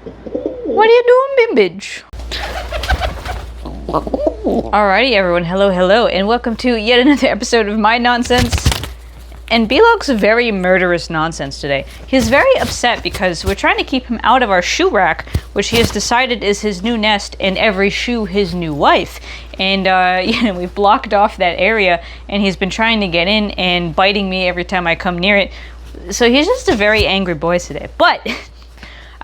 What are you doing, Bimbage? Alrighty, everyone. Hello, and welcome to yet another episode of My Nonsense. And B-Log's very murderous nonsense today. He's very upset because we're trying to keep him out of our shoe rack, which he has decided is his new nest, and every shoe his new wife. And, we've blocked off that area, and he's been trying to get in and biting me every time I come near it. So he's just a very angry boy today. But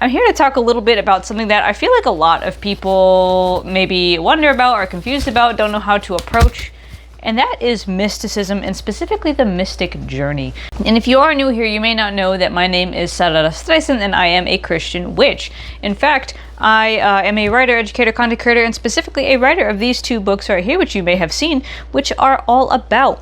I'm here to talk a little bit about something that I feel like a lot of people maybe wonder about, or confused about, don't know how to approach. And that is mysticism, and specifically the mystic journey. And if you are new here, you may not know that my name is Sarah Streisand, and I am a Christian witch. In fact, I am a writer, educator, content creator, and specifically a writer of these two books right here, which you may have seen, which are all about,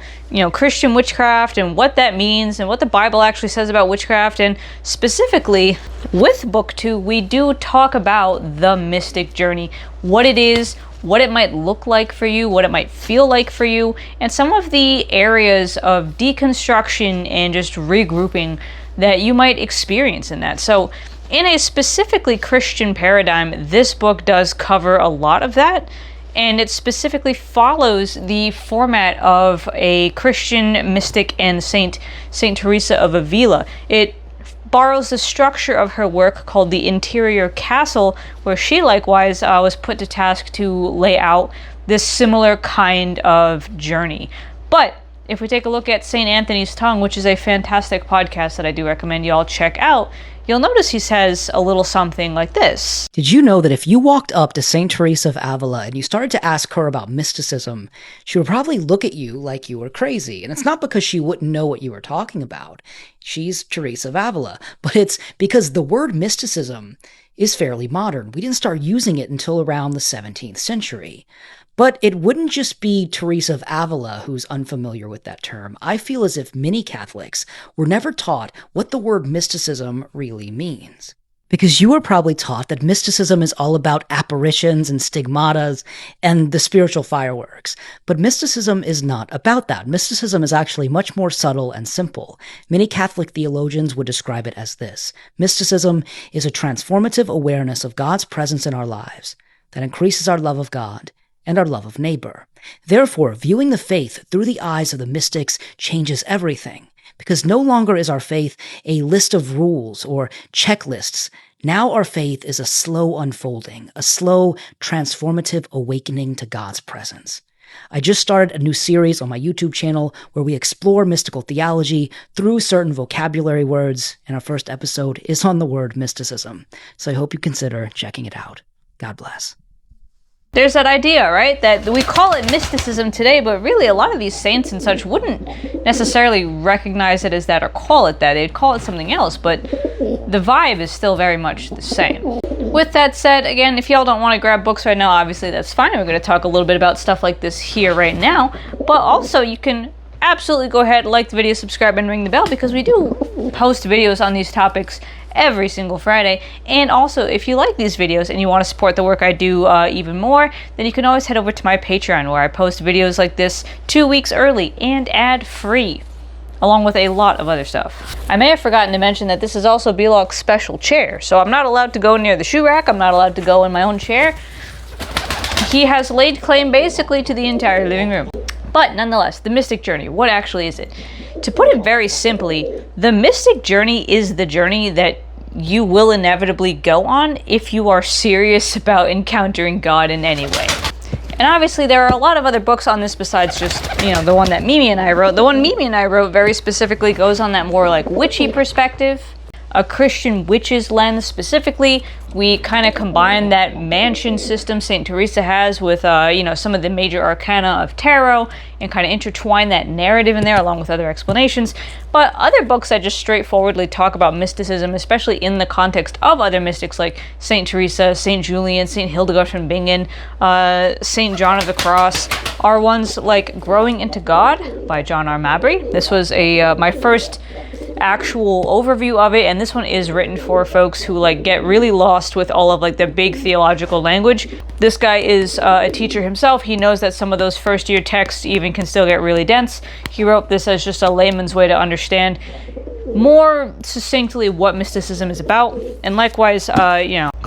Christian witchcraft and what that means and what the Bible actually says about witchcraft. And specifically with book 2, we do talk about the mystic journey, what it is, what it might look like for you, what it might feel like for you, and some of the areas of deconstruction and just regrouping that you might experience in that. So in a specifically Christian paradigm, this book does cover a lot of that, and it specifically follows the format of a Christian mystic and Saint Teresa of Avila. It borrows the structure of her work called The Interior Castle, where she likewise was put to task to lay out this similar kind of journey. But if we take a look at St. Anthony's Tongue, which is a fantastic podcast that I do recommend you all check out, you'll notice he says a little something like this. Did you know that if you walked up to St. Teresa of Avila and you started to ask her about mysticism, she would probably look at you like you were crazy? And it's not because she wouldn't know what you were talking about. She's Teresa of Avila. But it's because the word mysticism is fairly modern. We didn't start using it until around the 17th century. But it wouldn't just be Teresa of Avila who's unfamiliar with that term. I feel as if many Catholics were never taught what the word mysticism really means. Because you were probably taught that mysticism is all about apparitions and stigmatas and the spiritual fireworks. But mysticism is not about that. Mysticism is actually much more subtle and simple. Many Catholic theologians would describe it as this. Mysticism is a transformative awareness of God's presence in our lives that increases our love of God and our love of neighbor. Therefore, viewing the faith through the eyes of the mystics changes everything, because no longer is our faith a list of rules or checklists. Now our faith is a slow unfolding, a slow, transformative awakening to God's presence. I just started a new series on my YouTube channel where we explore mystical theology through certain vocabulary words, and our first episode is on the word mysticism. So I hope you consider checking it out. God bless. There's that idea, right, that we call it mysticism today, but really a lot of these saints and such wouldn't necessarily recognize it as that or call it that. They'd call it something else, but the vibe is still very much the same. With that said, again, if y'all don't want to grab books right now, obviously that's fine. We're going to talk a little bit about stuff like this here right now, but also you can absolutely go ahead, like the video, subscribe, and ring the bell, because we do post videos on these topics every single Friday. And also, if you like these videos and you want to support the work I do even more, then you can always head over to my Patreon, where I post videos like this 2 weeks early and ad-free, along with a lot of other stuff. I may have forgotten to mention that this is also B-Log's special chair, so I'm not allowed to go near the shoe rack, I'm not allowed to go in my own chair. He has laid claim basically to the entire living room. But nonetheless, the mystic journey, what actually is it? To put it very simply, the mystic journey is the journey that you will inevitably go on if you are serious about encountering God in any way. And obviously there are a lot of other books on this besides just, the one that Mimi and I wrote. The one Mimi and I wrote very specifically goes on that more like witchy perspective, a Christian witch's lens specifically. We kind of combine that mansion system St. Teresa has with, some of the major arcana of tarot, and kind of intertwine that narrative in there along with other explanations. But other books that just straightforwardly talk about mysticism, especially in the context of other mystics like St. Teresa, St. Julian, St. Hildegard von Bingen, St. John of the Cross, are ones like Growing into God by John R. Mabry. This was my first actual overview of it, and this one is written for folks who get really lost with all of the big theological language. This guy is a teacher himself. He knows that some of those first year texts even can still get really dense. He wrote this as just a layman's way to understand more succinctly what mysticism is about. And likewise,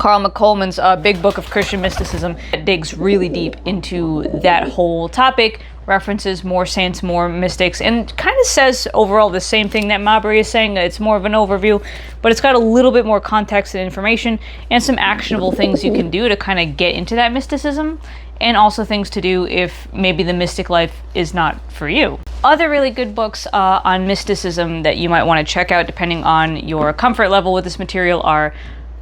Carl McColman's Big Book of Christian Mysticism. It digs really deep into that whole topic, references more saints, more mystics, and kind of says overall the same thing that Mabry is saying. It's more of an overview, but it's got a little bit more context and information and some actionable things you can do to kind of get into that mysticism, and also things to do if maybe the mystic life is not for you. Other really good books on mysticism that you might want to check out depending on your comfort level with this material are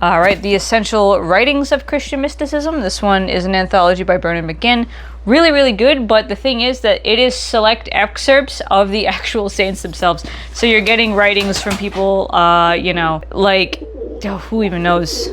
The Essential Writings of Christian Mysticism. This one is an anthology by Bernard McGinn. Really, really good, but the thing is that it is select excerpts of the actual saints themselves. So you're getting writings from people, who even knows?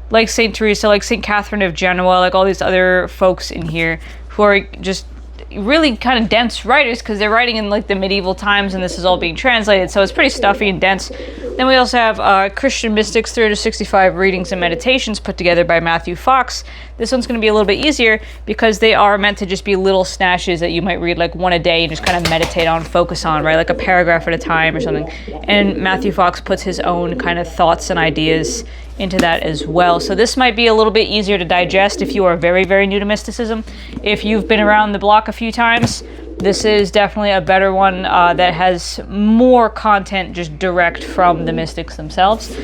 Like St. Teresa, like St. Catherine of Genoa, like all these other folks in here who are just really kind of dense writers because they're writing in like the medieval times and this is all being translated, so it's pretty stuffy and dense. Then we also have Christian Mystics 365 Readings and Meditations put together by Matthew Fox. This one's going to be a little bit easier because they are meant to just be little snatches that you might read like one a day and just kind of meditate on, focus on, right? Like a paragraph at a time or something. And Matthew Fox puts his own kind of thoughts and ideas into that as well. So this might be a little bit easier to digest if you are very, very new to mysticism. If you've been around the block a few times, this is definitely a better one that has more content just direct from the mystics themselves.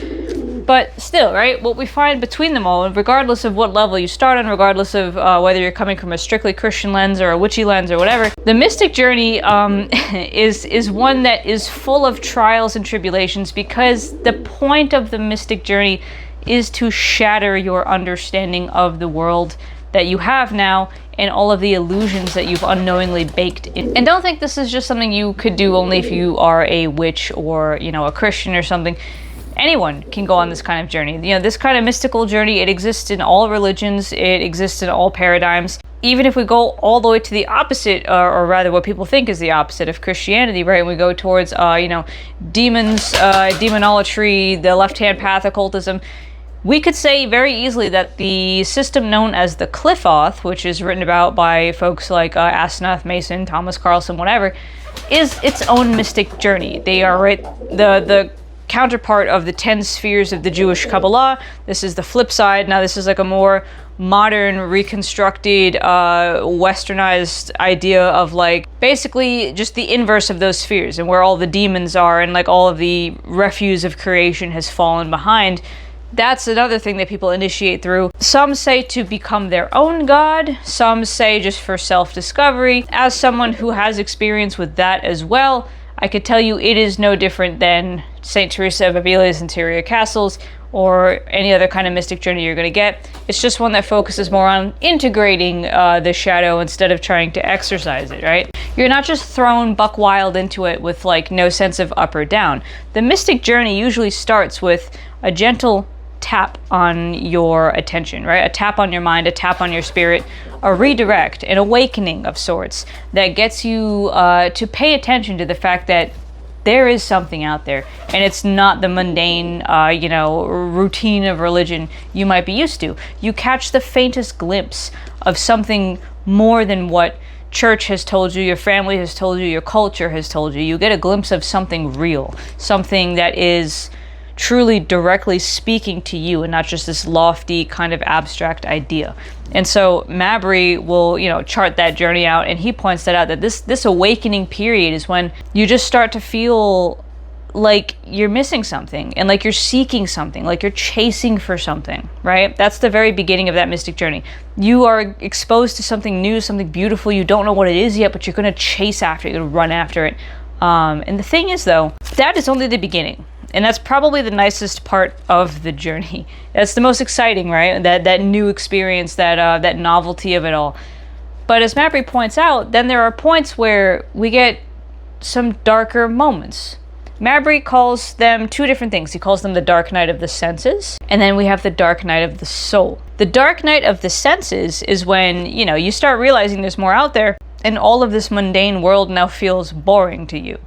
But still, right, what we find between them all, regardless of what level you start on, regardless of whether you're coming from a strictly Christian lens or a witchy lens or whatever, the mystic journey is one that is full of trials and tribulations, because the point of the mystic journey is to shatter your understanding of the world that you have now and all of the illusions that you've unknowingly baked in. And don't think this is just something you could do only if you are a witch or, a Christian or something. Anyone can go on this kind of journey. This kind of mystical journey, it exists in all religions, it exists in all paradigms. Even if we go all the way to the opposite, or rather what people think is the opposite of Christianity, right? And we go towards, demons, demonolatry, the left-hand path, occultism. We could say very easily that the system known as the Qliphoth, which is written about by folks like Asenath, Mason, Thomas Carlson, whatever, is its own mystic journey. They are the counterpart of the 10 spheres of the Jewish Kabbalah. This is the flip side. Now this is like a more modern, reconstructed, westernized idea of like basically just the inverse of those spheres and where all the demons are and like all of the refuse of creation has fallen behind. That's another thing that people initiate through. Some say to become their own god. Some say just for self-discovery. As someone who has experience with that as well, I could tell you it is no different than St. Teresa of Avila's interior castles or any other kind of mystic journey you're going to get. It's just one that focuses more on integrating the shadow instead of trying to exercise it, right? You're not just thrown buck wild into it with like no sense of up or down. The mystic journey usually starts with a gentle tap on your attention, right? A tap on your mind, a tap on your spirit, a redirect, an awakening of sorts that gets you to pay attention to the fact that there is something out there, and it's not the mundane, routine of religion you might be used to. You catch the faintest glimpse of something more than what church has told you, your family has told you, your culture has told you. You get a glimpse of something real, something that is truly directly speaking to you and not just this lofty kind of abstract idea. And so Mabry will, chart that journey out, and he points that out, that this awakening period is when you just start to feel like you're missing something and like you're seeking something, like you're chasing for something, right? That's the very beginning of that mystic journey. You are exposed to something new, something beautiful. You don't know what it is yet, but you're going to chase after it, you're going to run after it. And the thing is, though, that is only the beginning. And that's probably the nicest part of the journey. That's the most exciting, right? That new experience, that novelty of it all. But as Mabry points out, then there are points where we get some darker moments. Mabry calls them two different things. He calls them the dark night of the senses, and then we have the dark night of the soul. The dark night of the senses is when, you start realizing there's more out there, and all of this mundane world now feels boring to you.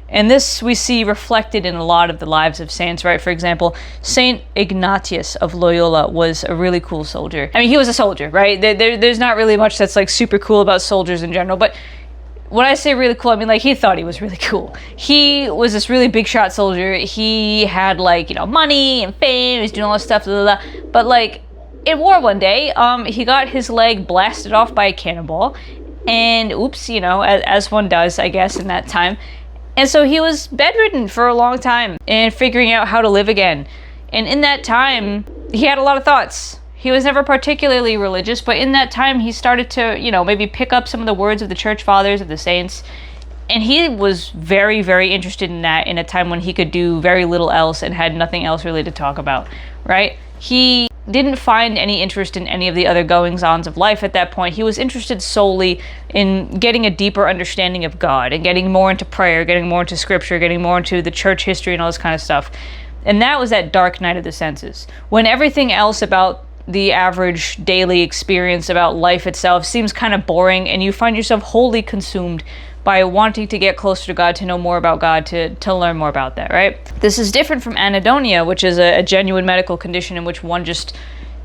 And this we see reflected in a lot of the lives of saints, right? For example, Saint Ignatius of Loyola was a really cool soldier. I mean, he was a soldier, right? There's not really much that's like super cool about soldiers in general, but when I say really cool, I mean like he thought he was really cool. He was this really big shot soldier. He had like, money and fame, he was doing all this stuff, blah, blah, blah. But like in war one day, he got his leg blasted off by a cannonball, and oops, you know, as one does, I guess, in that time. And so he was bedridden for a long time and figuring out how to live again. And in that time, he had a lot of thoughts. He was never particularly religious, but in that time he started to, you know, maybe pick up some of the words of the church fathers, of the saints. And he was very, very interested in that in a time when he could do very little else and had nothing else really to talk about, right? He didn't find any interest in any of the other goings-ons of life at that point. He was interested solely in getting a deeper understanding of God and getting more into prayer, getting more into scripture, getting more into the church history and all this kind of stuff. And that was that dark night of the senses, when everything else about the average daily experience, about life itself, seems kind of boring, and you find yourself wholly consumed by wanting to get closer to God, to know more about God, to learn more about that, right? This is different from anhedonia, which is a genuine medical condition in which one just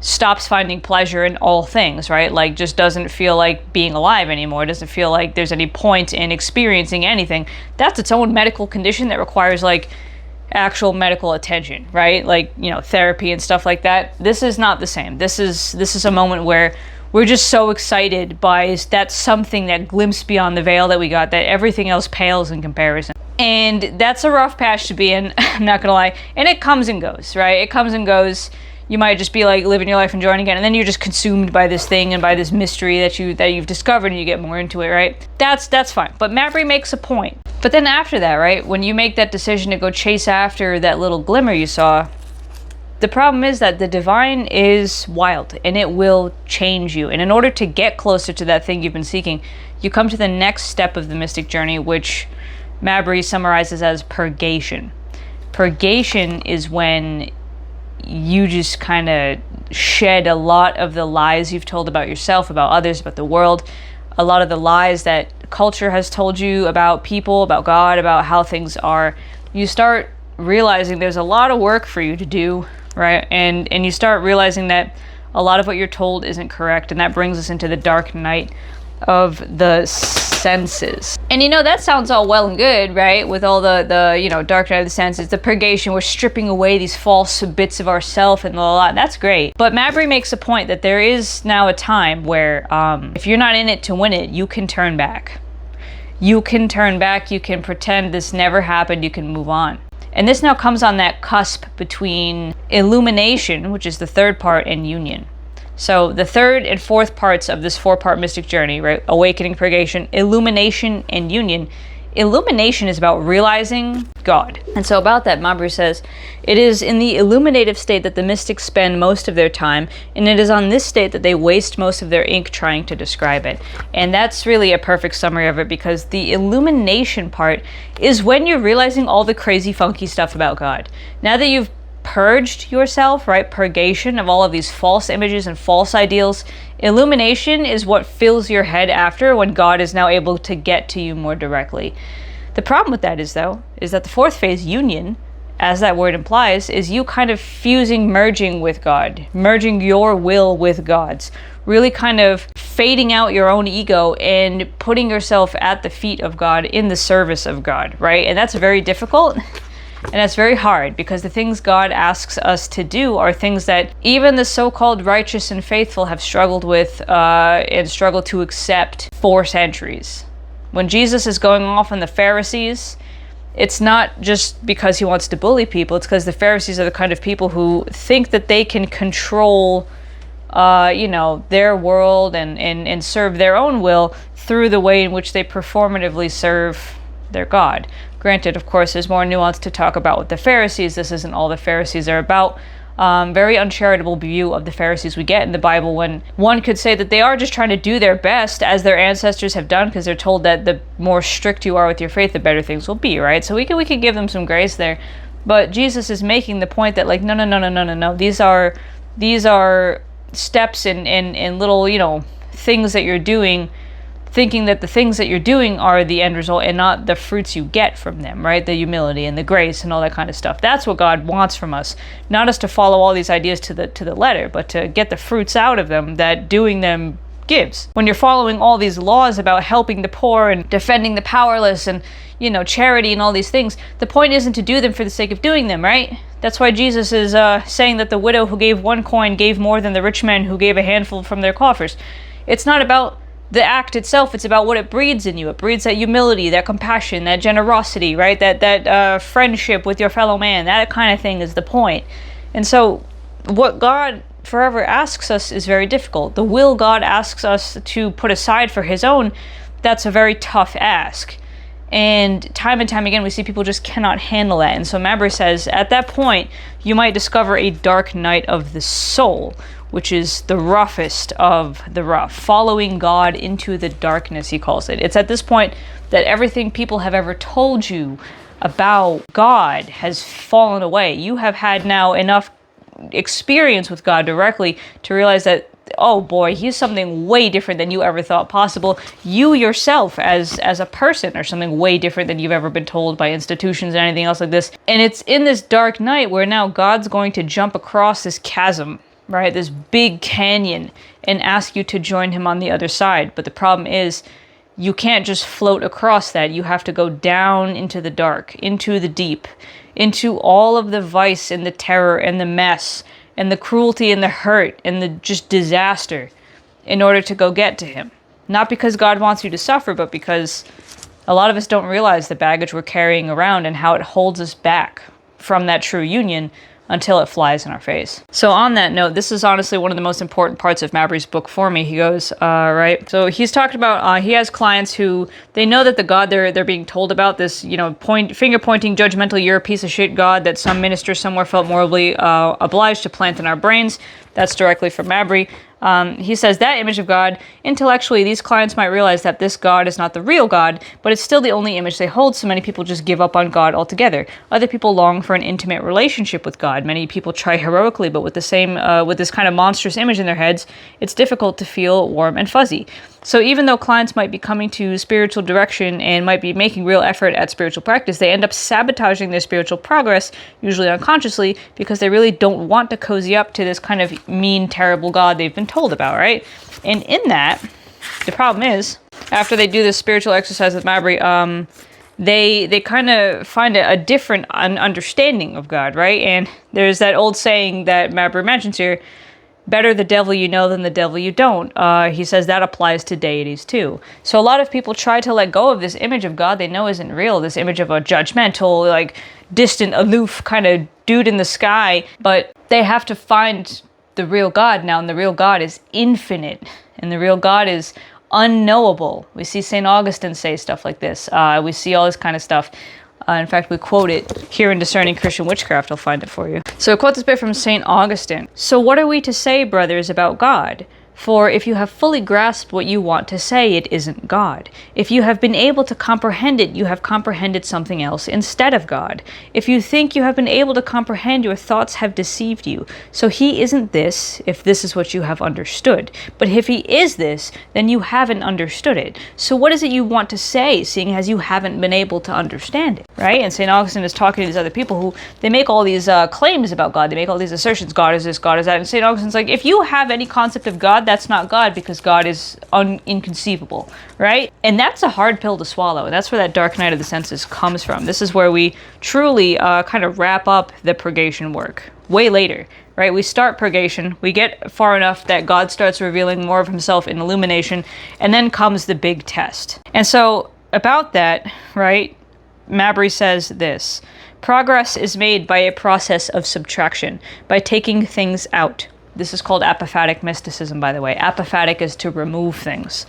stops finding pleasure in all things, right? Like, just doesn't feel like being alive anymore, doesn't feel like there's any point in experiencing anything. That's its own medical condition that requires, like, actual medical attention, right? Like, you know, therapy and stuff like that. This is not the same. This is a moment where we're just so excited by that something, that glimpse beyond the veil that we got, that everything else pales in comparison. And that's a rough patch to be in, I'm not gonna lie. And it comes and goes, right? It comes and goes. You might just be like living your life, enjoying again, and then you're just consumed by this thing and by this mystery that you've discovered, and you get more into it, right? That's fine. But Mabry makes a point. But then after that, right, when you make that decision to go chase after that little glimmer you saw, the problem is that the divine is wild, and it will change you. And in order to get closer to that thing you've been seeking, you come to the next step of the mystic journey, which Mabry summarizes as purgation. Purgation is when you just kind of shed a lot of the lies you've told about yourself, about others, about the world, a lot of the lies that culture has told you about people, about God, about how things are. You start realizing there's a lot of work for you to do, right? And you start realizing that a lot of what you're told isn't correct, and that brings us into the dark night of the senses. And you know, that sounds all well and good, right? With all the you know, dark night of the senses, the purgation, we're stripping away these false bits of ourself and all that. That's great. But Mabry makes a point that there is now a time where if you're not in it to win it, you can turn back. You can turn back, you can pretend this never happened, you can move on. And this now comes on that cusp between illumination, which is the third part, and union. So the third and fourth parts of this 4-part mystic journey, right? Awakening, purgation, illumination, and union. Illumination is about realizing God. And so about that, Mabry says, it is in the illuminative state that the mystics spend most of their time, and it is on this state that they waste most of their ink trying to describe it. And that's really a perfect summary of it, because the illumination part is when you're realizing all the crazy, funky stuff about God. Now that you've purged yourself, right? Purgation of all of these false images and false ideals. Illumination is what fills your head after, when God is now able to get to you more directly. The problem with that is, though, is that the fourth phase, union, as that word implies, is you kind of fusing, merging with God, merging your will with God's, really kind of fading out your own ego and putting yourself at the feet of God, in the service of God, right? And that's very difficult. And that's very hard, because the things God asks us to do are things that even the so-called righteous and faithful have struggled with and struggled to accept for centuries. When Jesus is going off on the Pharisees, it's not just because he wants to bully people, it's because the Pharisees are the kind of people who think that they can control you know, their world and serve their own will through the way in which they performatively serve their God. Granted, of course, there's more nuance to talk about with the Pharisees. This isn't all the Pharisees are about. Very uncharitable view of the Pharisees we get in the Bible, when one could say that they are just trying to do their best, as their ancestors have done, because they're told that the more strict you are with your faith, the better things will be, right? So we could give them some grace there. But Jesus is making the point that, like, no. These are steps and little, you know, things that you're doing, thinking that the things that you're doing are the end result and not the fruits you get from them, right? The humility and the grace and all that kind of stuff. That's what God wants from us. Not us to follow all these ideas to the letter, but to get the fruits out of them that doing them gives. When you're following all these laws about helping the poor and defending the powerless and, charity and all these things, the point isn't to do them for the sake of doing them, right? That's why Jesus is saying that the widow who gave 1 coin gave more than the rich man who gave a handful from their coffers. It's not about the act itself, it's about what it breeds in you. It breeds that humility, that compassion, that generosity, right? That friendship with your fellow man. That kind of thing is the point. And so what God forever asks us is very difficult. The will God asks us to put aside for his own, that's a very tough ask. And time again, we see people just cannot handle that. And so Mabry says, at that point, you might discover a dark night of the soul, which is the roughest of the rough, following God into the darkness, he calls it. It's at this point that everything people have ever told you about God has fallen away. You have had now enough experience with God directly to realize that, oh boy, he's something way different than you ever thought possible. You yourself as a person are something way different than you've ever been told by institutions or anything else like this. And it's in this dark night where now God's going to jump across this chasm, right, this big canyon, and ask you to join him on the other side. But the problem is, you can't just float across that. You have to go down into the dark, into the deep, into all of the vice and the terror and the mess and the cruelty and the hurt and the just disaster in order to go get to him. Not because God wants you to suffer, but because a lot of us don't realize the baggage we're carrying around and how it holds us back from that true union until it flies in our face. So on that note, this is honestly one of the most important parts of Mabry's book for me. He goes, right, so he's talked about, he has clients who, they know that the God they're being told about, this, finger-pointing, judgmental, you're a piece of shit God that some minister somewhere felt morally obliged to plant in our brains. That's directly from Mabry. He says that image of God, intellectually, these clients might realize that this God is not the real God, but it's still the only image they hold, so many people just give up on God altogether. Other people long for an intimate relationship with God. Many people try heroically, but with this kind of monstrous image in their heads, it's difficult to feel warm and fuzzy. So even though clients might be coming to spiritual direction and might be making real effort at spiritual practice, they end up sabotaging their spiritual progress, usually unconsciously, because they really don't want to cozy up to this kind of mean, terrible God they've been told about, right? And in that, the problem is, after they do this spiritual exercise with Mabry, they kind of find a different understanding of God, right? And there's that old saying that Mabry mentions here, better the devil you know than the devil you don't. He says that applies to deities too. So a lot of people try to let go of this image of God they know isn't real, this image of a judgmental, distant, aloof kind of dude in the sky, but they have to find the real God now, and the real God is infinite, and the real God is unknowable. We see St. Augustine say stuff like this. We see all this kind of stuff. In fact, we quote it here in Discerning Christian Witchcraft. I'll find it for you. So I quote this bit from St. Augustine. So what are we to say, brothers, about God? For if you have fully grasped what you want to say, it isn't God. If you have been able to comprehend it, you have comprehended something else instead of God. If you think you have been able to comprehend, your thoughts have deceived you. So he isn't this, if this is what you have understood. But if he is this, then you haven't understood it. So what is it you want to say, seeing as you haven't been able to understand it, right? And St. Augustine is talking to these other people who, they make all these claims about God. They make all these assertions, God is this, God is that. And St. Augustine's like, if you have any concept of God, that's not God, because God is inconceivable, right? And that's a hard pill to swallow, and that's where that dark night of the senses comes from. This is where we truly kind of wrap up the purgation work way later, right? We start purgation, we get far enough that God starts revealing more of himself in illumination, and then comes the big test. And so about that, right, Mabry says this: progress is made by a process of subtraction, by taking things out. This is called apophatic mysticism, by the way. Apophatic is to remove things.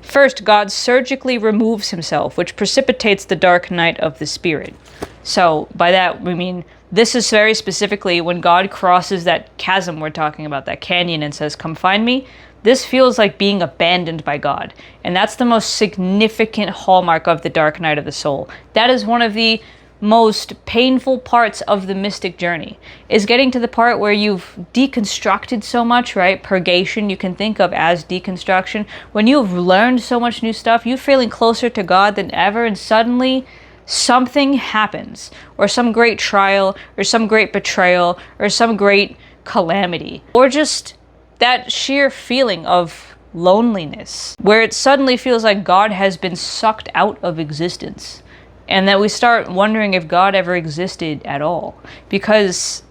First, God surgically removes himself, which precipitates the dark night of the spirit. So by that, we mean this is very specifically when God crosses that chasm we're talking about, that canyon, and says, come find me. This feels like being abandoned by God. And that's the most significant hallmark of the dark night of the soul. That is one of the most painful parts of the mystic journey, is getting to the part where you've deconstructed so much, right? Purgation you can think of as deconstruction. When you've learned so much new stuff, you're feeling closer to God than ever, and suddenly something happens, or some great trial, or some great betrayal, or some great calamity, or just that sheer feeling of loneliness, where it suddenly feels like God has been sucked out of existence, and that we start wondering if God ever existed at all, because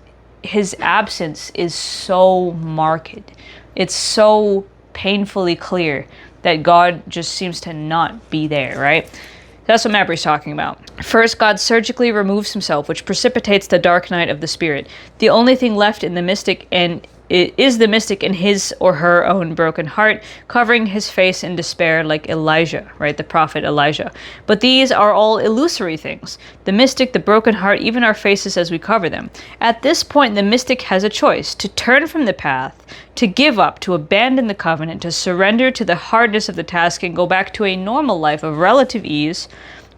his absence is so marked. It's so painfully clear that God just seems to not be there, right? That's what Mabry's talking about. First, God surgically removes himself, which precipitates the dark night of the spirit. The only thing left in the mystic and it is the mystic in his or her own broken heart, covering his face in despair like Elijah, right? The prophet Elijah. But these are all illusory things. The mystic, the broken heart, even our faces as we cover them. At this point, the mystic has a choice: to turn from the path, to give up, to abandon the covenant, to surrender to the hardness of the task and go back to a normal life of relative ease,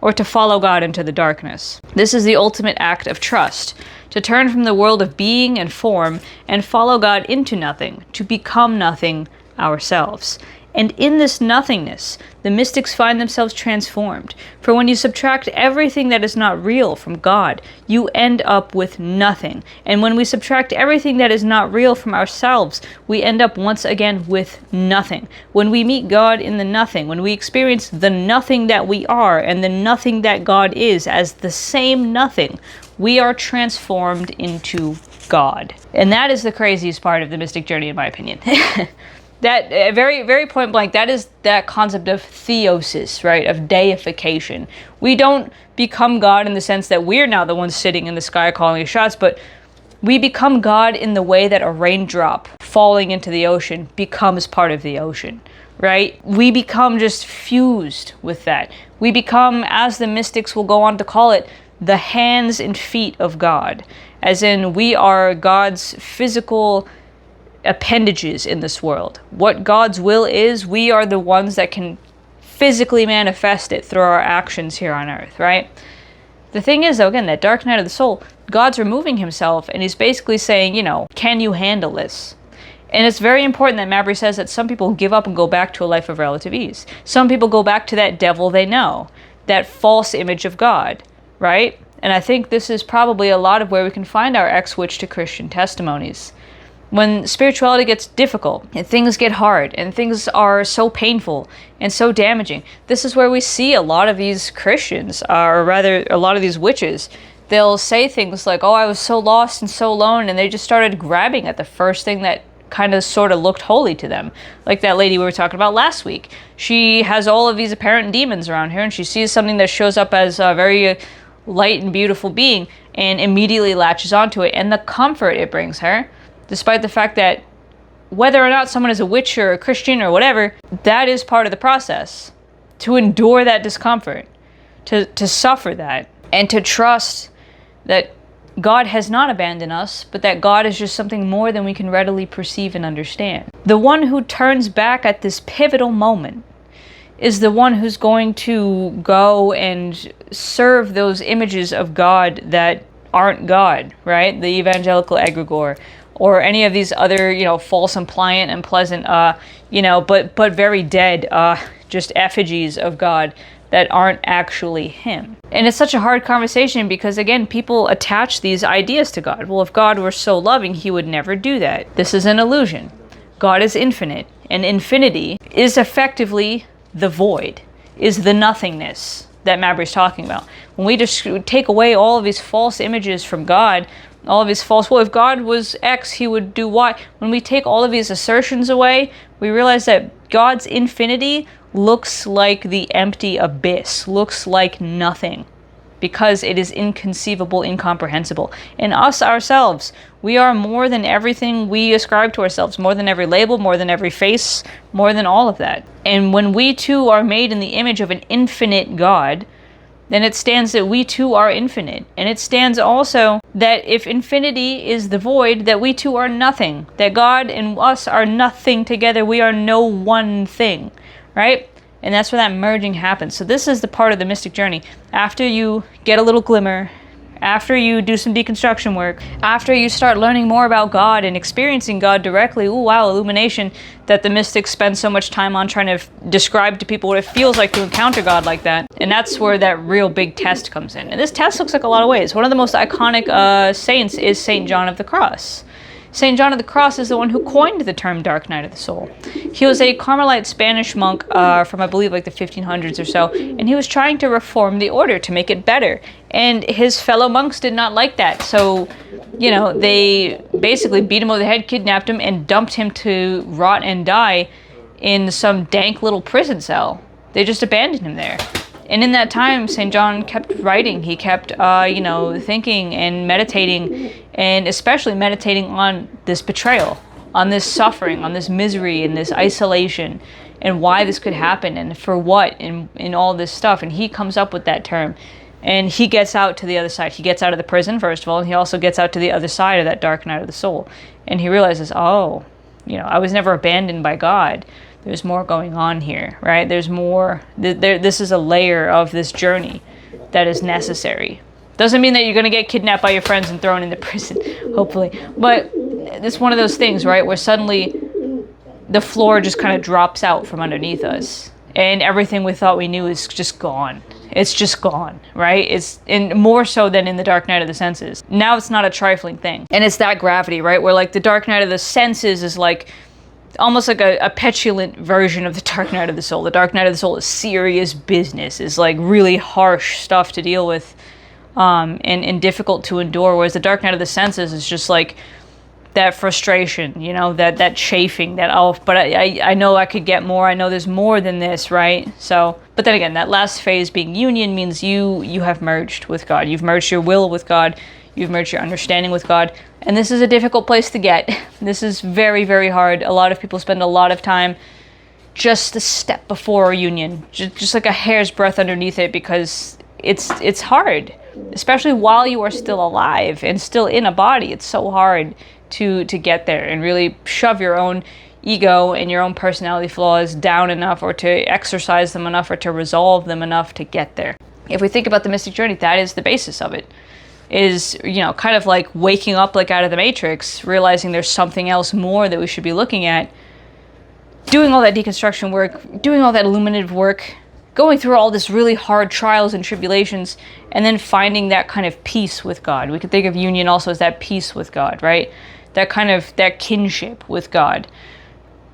or to follow God into the darkness. This is the ultimate act of trust. To turn from the world of being and form and follow God into nothing, to become nothing ourselves. And in this nothingness, the mystics find themselves transformed. For when you subtract everything that is not real from God, you end up with nothing. And when we subtract everything that is not real from ourselves, we end up once again with nothing. When we meet God in the nothing, when we experience the nothing that we are and the nothing that God is as the same nothing, we are transformed into God. And that is the craziest part of the mystic journey, in my opinion. That very, very point blank, that is that concept of theosis, right? Of deification. We don't become God in the sense that we're now the ones sitting in the sky calling the shots, but we become God in the way that a raindrop falling into the ocean becomes part of the ocean, right? We become just fused with that. We become, as the mystics will go on to call it, the hands and feet of God. As in, we are God's physical appendages in this world. What God's will is, we are the ones that can physically manifest it through our actions here on earth, right? The thing is, though, again, that dark night of the soul, God's removing himself, and he's basically saying, can you handle this? And it's very important that Mabry says that some people give up and go back to a life of relative ease. Some people go back to that devil they know, that false image of God, right? And I think this is probably a lot of where we can find our ex-witch to Christian testimonies. When spirituality gets difficult and things get hard and things are so painful and so damaging, this is where we see a lot of these Christians, or rather a lot of these witches. They'll say things like, oh, I was so lost and so alone, and they just started grabbing at the first thing that kind of sort of looked holy to them. Like that lady we were talking about last week. She has all of these apparent demons around her, and she sees something that shows up as a very light and beautiful being and immediately latches onto it, and the comfort it brings her. Despite the fact that whether or not someone is a witch or a Christian or whatever, that is part of the process. To endure that discomfort, to suffer that, and to trust that God has not abandoned us, but that God is just something more than we can readily perceive and understand. The one who turns back at this pivotal moment is the one who's going to go and serve those images of God that aren't God, right? The evangelical egregore, or any of these other, false and pliant and pleasant, but very dead, just effigies of God that aren't actually him. And it's such a hard conversation because, again, people attach these ideas to God. Well, if God were so loving, he would never do that. This is an illusion. God is infinite, and infinity is effectively the void, is the nothingness that Mabry's talking about. When we just take away all of these false images from God, all of his false, well, if God was X, he would do Y. When we take all of these assertions away, we realize that God's infinity looks like the empty abyss, looks like nothing, because it is inconceivable, incomprehensible. And us ourselves, we are more than everything we ascribe to ourselves, more than every label, more than every face, more than all of that. And when we too are made in the image of an infinite God, then it stands that we too are infinite. And it stands also that if infinity is the void, that we too are nothing. That God and us are nothing together. We are no one thing, right? And that's where that merging happens. So this is the part of the mystic journey. After you get a little glimmer, after you do some deconstruction work, after you start learning more about God and experiencing God directly, ooh, wow, illumination, that the mystics spend so much time on trying to describe to people what it feels like to encounter God like that. And that's where that real big test comes in. And this test looks like a lot of ways. One of the most iconic saints is Saint John of the Cross. St. John of the Cross is the one who coined the term Dark Night of the Soul. He was a Carmelite Spanish monk from, I believe, like the 1500s or so, and he was trying to reform the order to make it better. And his fellow monks did not like that, so, you know, they basically beat him over the head, kidnapped him, and dumped him to rot and die in some dank little prison cell. They just abandoned him there. And in that time, St. John kept writing. He kept, thinking and meditating, and especially meditating on this betrayal, on this suffering, on this misery, and this isolation, and why this could happen, and for what, and all this stuff. And he comes up with that term. And he gets out to the other side. He gets out of the prison, first of all, and he also gets out to the other side of that dark night of the soul. And he realizes, I was never abandoned by God. There's more going on here, right? There's more. This is a layer of this journey that is necessary. Doesn't mean that you're going to get kidnapped by your friends and thrown into prison, hopefully. But it's one of those things, right, where suddenly the floor just kind of drops out from underneath us. And everything we thought we knew is just gone. It's just gone, right? And more so than in the dark night of the senses. Now it's not a trifling thing. And it's that gravity, right? Where like the dark night of the senses is like almost like a petulant version of the dark night of the soul. The dark night of the soul is serious business. It's like really harsh stuff to deal with and difficult to endure. Whereas the dark night of the senses is just like that frustration, that chafing, but I know I could get more. I know there's more than this, right? So, but then again, that last phase being union means you have merged with God. You've merged your will with God. You've merged your understanding with God. And this is a difficult place to get. This is very, very hard. A lot of people spend a lot of time just a step before union, just like a hair's breadth underneath it, because it's hard, especially while you are still alive and still in a body. It's so hard to get there and really shove your own ego and your own personality flaws down enough, or to exercise them enough, or to resolve them enough to get there. If we think about the mystic journey, that is the basis of it. Is, kind of like waking up like out of the Matrix, realizing there's something else more that we should be looking at, doing all that deconstruction work, doing all that illuminative work, going through all this really hard trials and tribulations, and then finding that kind of peace with God. We could think of union also as that peace with God, right? That kinship with God.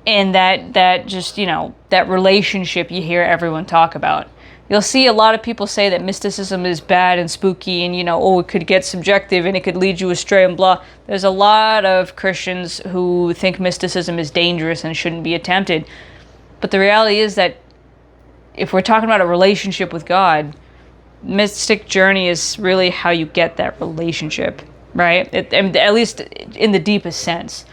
And that just, that relationship you hear everyone talk about. You'll see a lot of people say that mysticism is bad and spooky and, it could get subjective and it could lead you astray and blah. There's a lot of Christians who think mysticism is dangerous and shouldn't be attempted. But the reality is that if we're talking about a relationship with God, mystic journey is really how you get that relationship, right? At least in the deepest sense.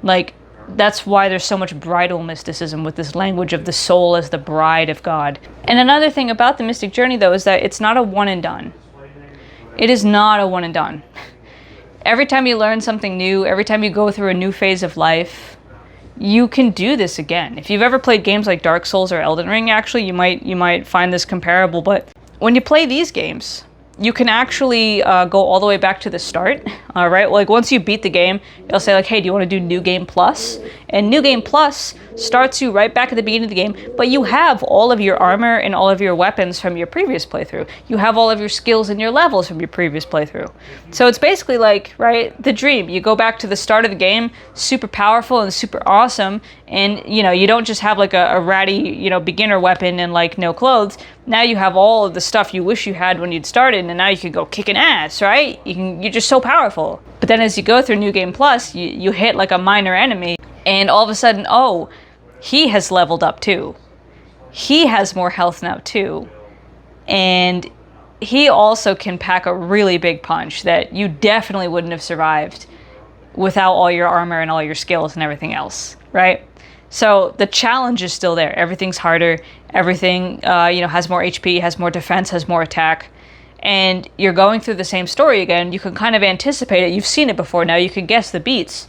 Like, that's why there's so much bridal mysticism with this language of the soul as the bride of God. And another thing about the mystic journey, though, is that it's not a one and done. It is not a one and done. Every time you learn something new, every time you go through a new phase of life, you can do this again. If you've ever played games like Dark Souls or Elden Ring, actually, you might find this comparable. But when you play these games, you can actually go all the way back to the start, right? Like once you beat the game, it'll say like, hey, do you want to do New Game Plus? And New Game Plus starts you right back at the beginning of the game, but you have all of your armor and all of your weapons from your previous playthrough. You have all of your skills and your levels from your previous playthrough. So it's basically like, right, the dream. You go back to the start of the game, super powerful and super awesome, and you don't just have like a ratty, beginner weapon and like no clothes. Now you have all of the stuff you wish you had when you'd started, and now you can go kicking ass, right? You're just so powerful. But then as you go through New Game Plus, you hit like a minor enemy, and all of a sudden, he has leveled up too. He has more health now too. And he also can pack a really big punch that you definitely wouldn't have survived without all your armor and all your skills and everything else, right? So the challenge is still there. Everything's harder. Everything, has more HP, has more defense, has more attack. And you're going through the same story again. You can kind of anticipate it. You've seen it before now. You can guess the beats.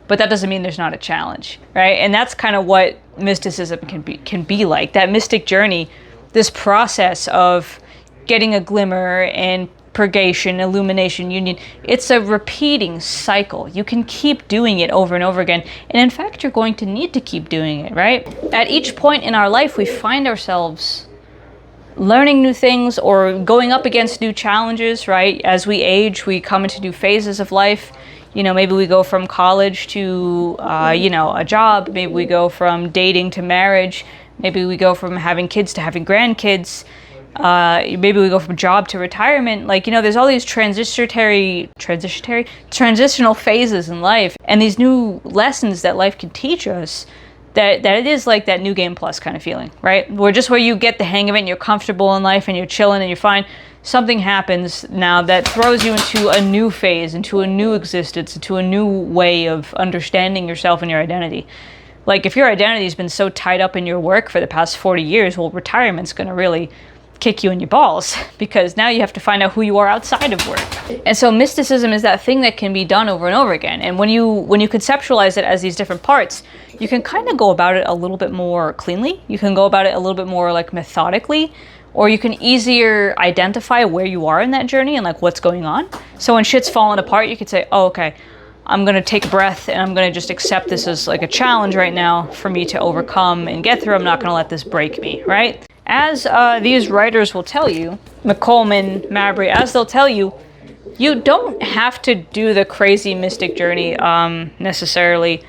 But that doesn't mean there's not a challenge, right? And that's kind of what mysticism can be like. That mystic journey, this process of getting a glimmer and purgation, illumination, union, it's a repeating cycle. You can keep doing it over and over again. And in fact, you're going to need to keep doing it, right? At each point in our life, we find ourselves learning new things or going up against new challenges, right? As we age, we come into new phases of life. Maybe we go from college to, a job. Maybe we go from dating to marriage. Maybe we go from having kids to having grandkids. Maybe we go from job to retirement. There's all these transitional phases in life, and these new lessons that life can teach us, that it is like that New Game Plus kind of feeling, right? Where you get the hang of it and you're comfortable in life and you're chilling and you're fine. Something happens now that throws you into a new phase, into a new existence, into a new way of understanding yourself and your identity. Like, if your identity has been so tied up in your work for the past 40 years, well, retirement's going to really kick you in your balls, because now you have to find out who you are outside of work. And so mysticism is that thing that can be done over and over again. And when you conceptualize it as these different parts, you can kind of go about it a little bit more cleanly. You can go about it a little bit more like methodically, or you can easier identify where you are in that journey and like what's going on. So when shit's falling apart, you could say, oh, okay, I'm going to take a breath and I'm going to just accept this as like a challenge right now for me to overcome and get through. I'm not going to let this break me, right? As these writers will tell you, McColman, Mabry, as they'll tell you, you don't have to do the crazy mystic journey necessarily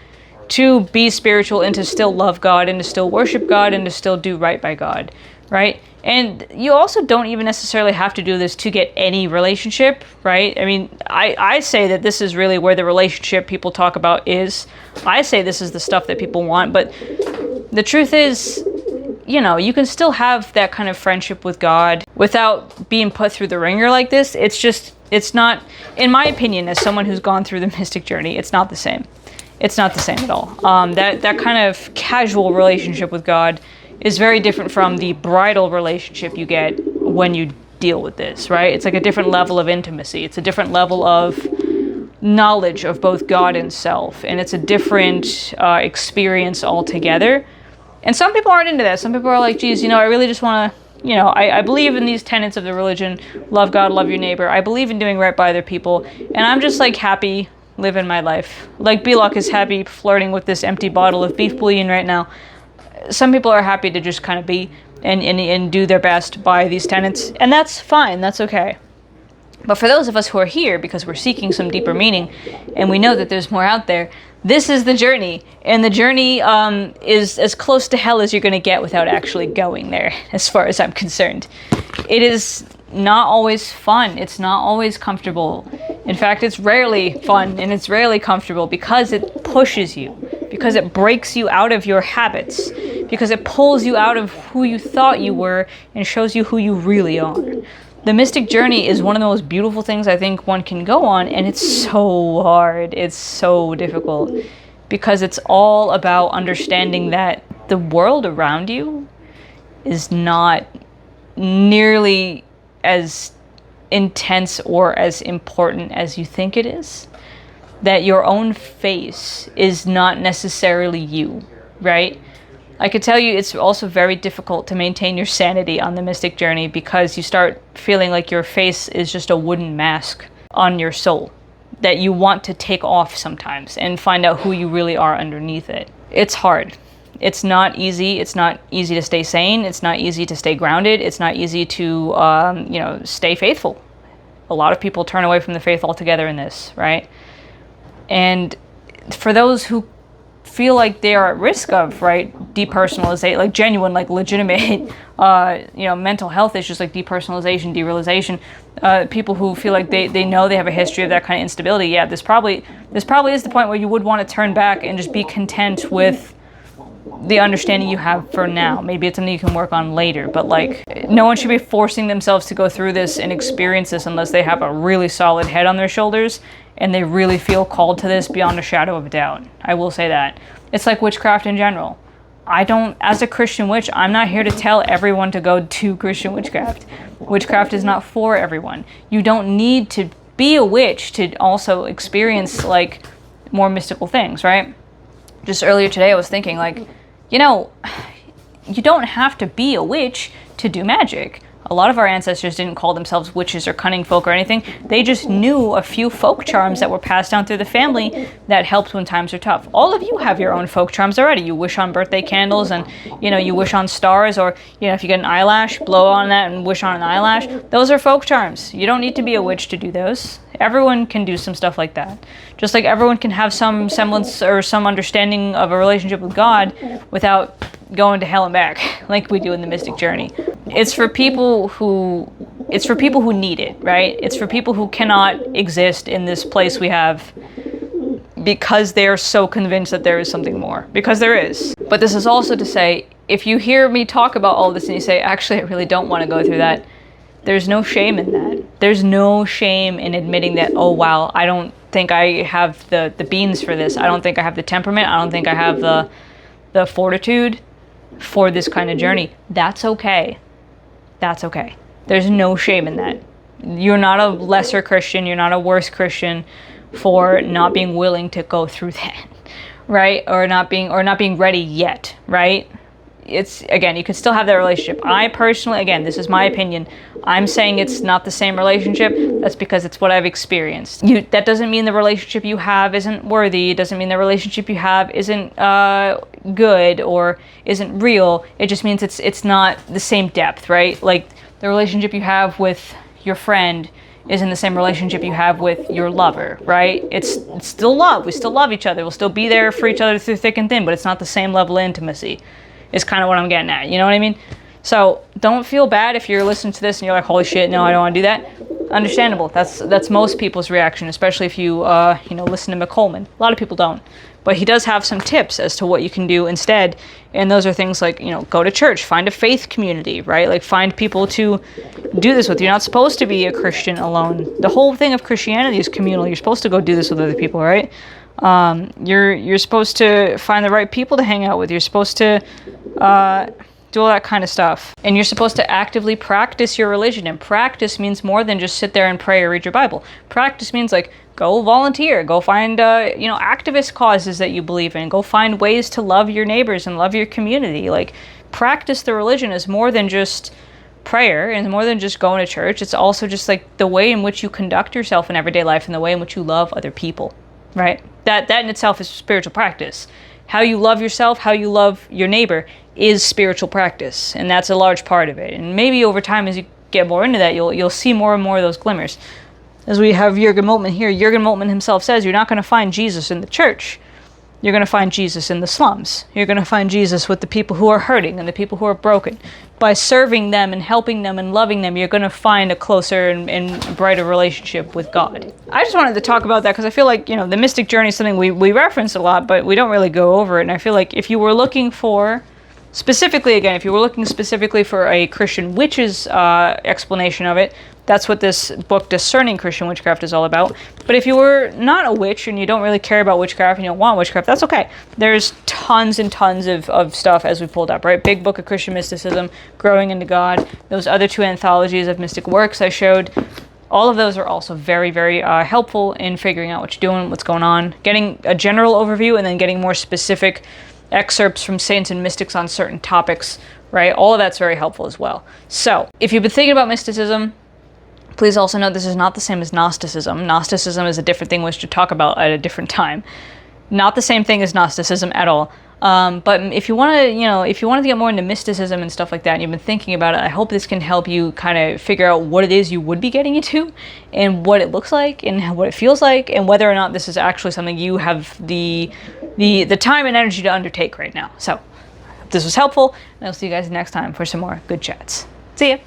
to be spiritual and to still love God and to still worship God and to still do right by God, right? And you also don't even necessarily have to do this to get any relationship, right? I mean, I say that this is really where the relationship people talk about is. I say this is the stuff that people want, but the truth is, you can still have that kind of friendship with God without being put through the ringer like this. It's not, in my opinion, as someone who's gone through the mystic journey, it's not the same. It's not the same at all. That kind of casual relationship with God is very different from the bridal relationship you get when you deal with this, right? It's like a different level of intimacy. It's a different level of knowledge of both God and self, and it's a different experience altogether. And some people aren't into that. Some people are like, geez, I really just want to, I believe in these tenets of the religion, love God, love your neighbor. I believe in doing right by other people, and I'm just like happy living my life. Like Belok is happy flirting with this empty bottle of beef bouillon right now. Some people are happy to just kind of be and do their best by these tenets, and that's fine, that's okay. But for those of us who are here because we're seeking some deeper meaning, and we know that there's more out there, this is the journey, and the journey is as close to hell as you're going to get without actually going there, as far as I'm concerned. It is not always fun, it's not always comfortable. In fact, it's rarely fun, and it's rarely comfortable because it pushes you, because it breaks you out of your habits, because it pulls you out of who you thought you were and shows you who you really are. The mystic journey is one of the most beautiful things I think one can go on, and it's so hard, it's so difficult, because it's all about understanding that the world around you is not nearly as intense or as important as you think it is. That your own face is not necessarily you, right? I could tell you it's also very difficult to maintain your sanity on the mystic journey, because you start feeling like your face is just a wooden mask on your soul that you want to take off sometimes and find out who you really are underneath it. It's hard. It's not easy. It's not easy to stay sane. It's not easy to stay grounded. It's not easy to, stay faithful. A lot of people turn away from the faith altogether in this, right? And for those who feel like they are at risk of, right, depersonalization, like genuine, like legitimate, mental health issues like depersonalization, derealization, people who feel like they know they have a history of that kind of instability, yeah, this probably is the point where you would want to turn back and just be content with the understanding you have for now. Maybe it's something you can work on later, but like, no one should be forcing themselves to go through this and experience this unless they have a really solid head on their shoulders and they really feel called to this beyond a shadow of a doubt. I will say that. It's like witchcraft in general. As a Christian witch, I'm not here to tell everyone to go do Christian witchcraft. Witchcraft is not for everyone. You don't need to be a witch to also experience like more mystical things, right? Just earlier today I was thinking like, you don't have to be a witch to do magic. A lot of our ancestors didn't call themselves witches or cunning folk or anything. They just knew a few folk charms that were passed down through the family that helped when times are tough. All of you have your own folk charms already. You wish on birthday candles, and you wish on stars, or if you get an eyelash, blow on that and wish on an eyelash. Those are folk charms. You don't need to be a witch to do those. Everyone can do some stuff like that. Just like everyone can have some semblance or some understanding of a relationship with God without going to hell and back, like we do in the mystic journey. It's for people who need it, right? It's for people who cannot exist in this place we have because they're so convinced that there is something more, because there is. But this is also to say, if you hear me talk about all this and you say, actually, I really don't want to go through that, there's no shame in that. There's no shame in admitting that, oh wow, I don't think I have the beans for this. I don't think I have the temperament. I don't think I have the fortitude for this kind of journey. That's okay. That's okay. There's no shame in that. You're not a lesser Christian. You're not a worse Christian for not being willing to go through that, right? Or not being ready yet, right? It's, again, you can still have that relationship. I personally, again, this is my opinion, I'm saying it's not the same relationship. That's because it's what I've experienced. That doesn't mean the relationship you have isn't worthy. It doesn't mean the relationship you have isn't good or isn't real. It just means it's not the same depth, right? Like the relationship you have with your friend isn't the same relationship you have with your lover, right? It's still love. We still love each other. We'll still be there for each other through thick and thin, but it's not the same level of intimacy. Is kind of what I'm getting at, you know what I mean? So don't feel bad if you're listening to this and you're like, holy shit, no, I don't want to do that. Understandable. That's most people's reaction, especially if you listen to McColeman. A lot of people don't, but he does have some tips as to what you can do instead, and those are things like, go to church, find a faith community, right? Like find people to do this with. You're not supposed to be a Christian alone. The whole thing of Christianity is communal. You're supposed to go do this with other people, right? You're supposed to find the right people to hang out with. You're supposed to do all that kind of stuff. And you're supposed to actively practice your religion. And practice means more than just sit there and pray or read your Bible. Practice means like go volunteer, go find activist causes that you believe in, go find ways to love your neighbors and love your community. Like practice the religion is more than just prayer and more than just going to church. It's also just like the way in which you conduct yourself in everyday life and the way in which you love other people, right? That in itself is spiritual practice. How you love yourself, how you love your neighbor is spiritual practice, and that's a large part of it. And maybe over time, as you get more into that, you'll see more and more of those glimmers. As we have Jürgen Moltmann here, Jürgen Moltmann himself says, you're not going to find Jesus in the church. You're going to find Jesus in the slums. You're going to find Jesus with the people who are hurting and the people who are broken. By serving them and helping them and loving them, you're going to find a closer and brighter relationship with God. I just wanted to talk about that because I feel like, the mystic journey is something we reference a lot, but we don't really go over it. And I feel like if you were looking for, specifically for a Christian witch's explanation of it, that's what this book, Discerning Christian Witchcraft, is all about. But if you were not a witch and you don't really care about witchcraft and you don't want witchcraft, that's okay. There's tons and tons of stuff as we pulled up, right? Big Book of Christian Mysticism, Growing into God, those other two anthologies of mystic works I showed. All of those are also very, very helpful in figuring out what you're doing, what's going on, getting a general overview, and then getting more specific excerpts from saints and mystics on certain topics, right? All of that's very helpful as well. So, if you've been thinking about mysticism, please also note this is not the same as Gnosticism. Gnosticism is a different thing which to talk about at a different time. Not the same thing as Gnosticism at all. But if you want to get more into mysticism and stuff like that, and you've been thinking about it, I hope this can help you kind of figure out what it is you would be getting into, and what it looks like, and what it feels like, and whether or not this is actually something you have the time and energy to undertake right now. So, I hope this was helpful, and I'll see you guys next time for some more good chats. See ya!